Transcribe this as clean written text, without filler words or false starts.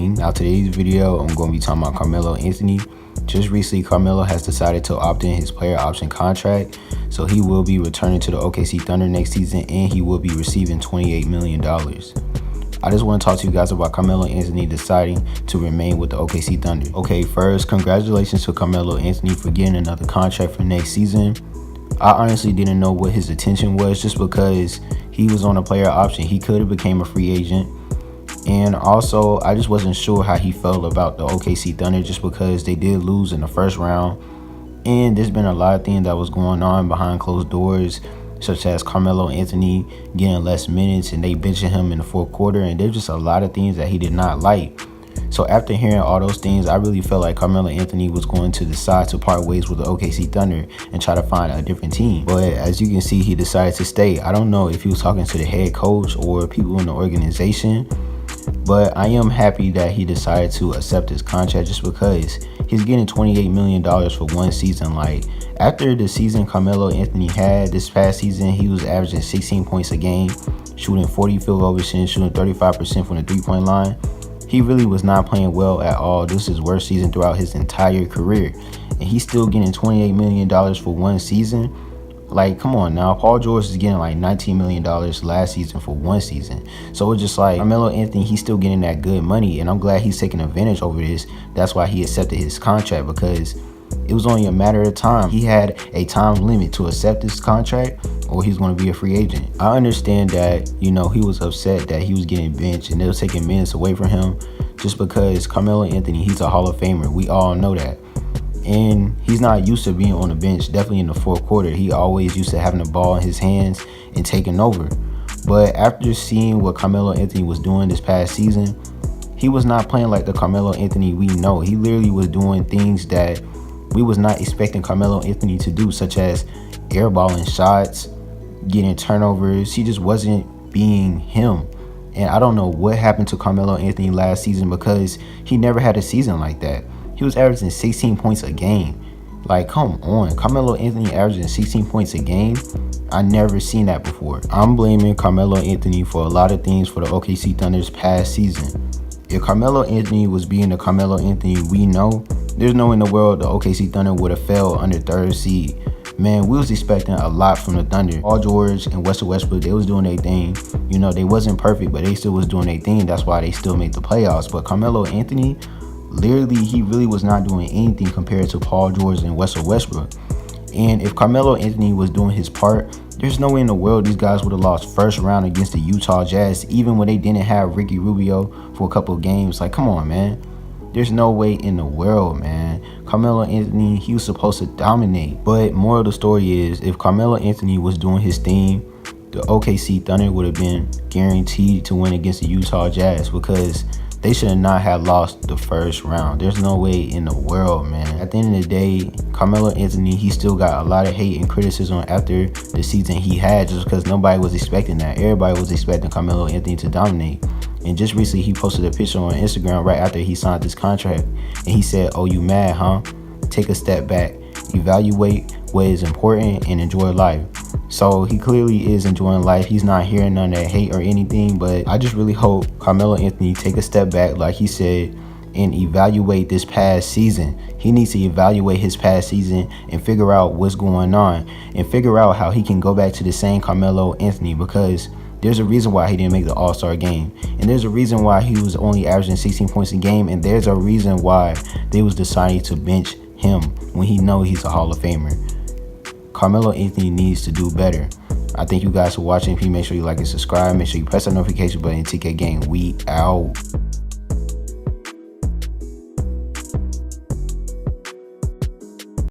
Gaming. Now today's video, I'm going to be talking about Carmelo Anthony. Just recently, Carmelo has decided to opt in his player option contract, so he will be returning to the OKC Thunder next season, and he will be receiving $28 million. I just want to talk to you guys about Carmelo Anthony deciding to remain with the OKC Thunder. Okay, first, congratulations to Carmelo Anthony for getting another contract for next season. I honestly didn't know what his intention was, just because he was on a player option. He could have became a free agent. And also, I just wasn't sure how he felt about the OKC Thunder, just because they did lose in the first round. And there's been a lot of things that was going on behind closed doors, such as Carmelo Anthony getting less minutes and they benching him in the fourth quarter. And there's just a lot of things that he did not like. So after hearing all those things, I really felt like Carmelo Anthony was going to decide to part ways with the OKC Thunder and try to find a different team. But as you can see, he decided to stay. I don't know if he was talking to the head coach or people in the organization, but I am happy that he decided to accept his contract, just because he's getting $28 million for one season. Like, after the season Carmelo Anthony had this past season, he was averaging 16 points a game, shooting 40 field goal percentage, shooting 35% from the three-point line. He really was not playing well at all. This is his worst season throughout his entire career, and he's still getting $28 million for one season. Like, come on now. Paul George is getting like $19 million last season for one season. So it's just like Carmelo Anthony, he's still getting that good money, and I'm glad he's taking advantage over this. That's why he accepted his contract, because it was only a matter of time. He had a time limit to accept this contract, or he's going to be a free agent. I understand that, you know, he was upset that he was getting benched and they were taking minutes away from him, just because Carmelo Anthony, he's a Hall of Famer. We all know that. And he's not used to being on the bench, definitely in the fourth quarter. He always used to having the ball in his hands and taking over. But after seeing what Carmelo Anthony was doing this past season, he was not playing like the Carmelo Anthony we know. He literally was doing things that we was not expecting Carmelo Anthony to do, such as airballing shots, getting turnovers. He just wasn't being him. And I don't know what happened to Carmelo Anthony last season, because he never had a season like that. He was averaging 16 points a game. Like, come on. Carmelo Anthony averaging 16 points a game? I never seen that before. I'm blaming Carmelo Anthony for a lot of things for the OKC Thunder's past season. If Carmelo Anthony was being the Carmelo Anthony we know, there's no way in the world the OKC Thunder would have fell under third seed. Man, we was expecting a lot from the Thunder. Paul George and Russell Westbrook, they was doing their thing. You know, they wasn't perfect, but they still was doing their thing. That's why they still made the playoffs. But Carmelo Anthony, literally, he really was not doing anything compared to Paul George and Russell Westbrook. And if Carmelo Anthony was doing his part, there's no way in the world these guys would have lost first round against the Utah Jazz, even when they didn't have Ricky Rubio for a couple of games. Like, come on, man. There's no way in the world, man. Carmelo Anthony, he was supposed to dominate. But moral of the story is, if Carmelo Anthony was doing his thing, the OKC Thunder would have been guaranteed to win against the Utah Jazz, because they should not have lost the first round. There's no way in the world, man. At the end of the day, Carmelo Anthony, he still got a lot of hate and criticism after the season he had, just because nobody was expecting that. Everybody was expecting Carmelo Anthony to dominate. And just recently, he posted a picture on Instagram right after he signed this contract, and he said, "Oh, you mad, huh? Take a step back, evaluate what is important, and enjoy life." So he clearly is enjoying life. He's not hearing none of that hate or anything. But I just really hope Carmelo Anthony take a step back, like he said, and evaluate this past season. He needs to evaluate his past season and figure out what's going on, and figure out how he can go back to the same Carmelo Anthony, because there's a reason why he didn't make the All-Star game, and there's a reason why he was only averaging 16 points a game, and there's a reason why they was deciding to bench him when he know he's a Hall of Famer. Carmelo Anthony needs to do better. I thank you guys for watching. Please make sure you like and subscribe. Make sure you press that notification button. TK Gang, we out.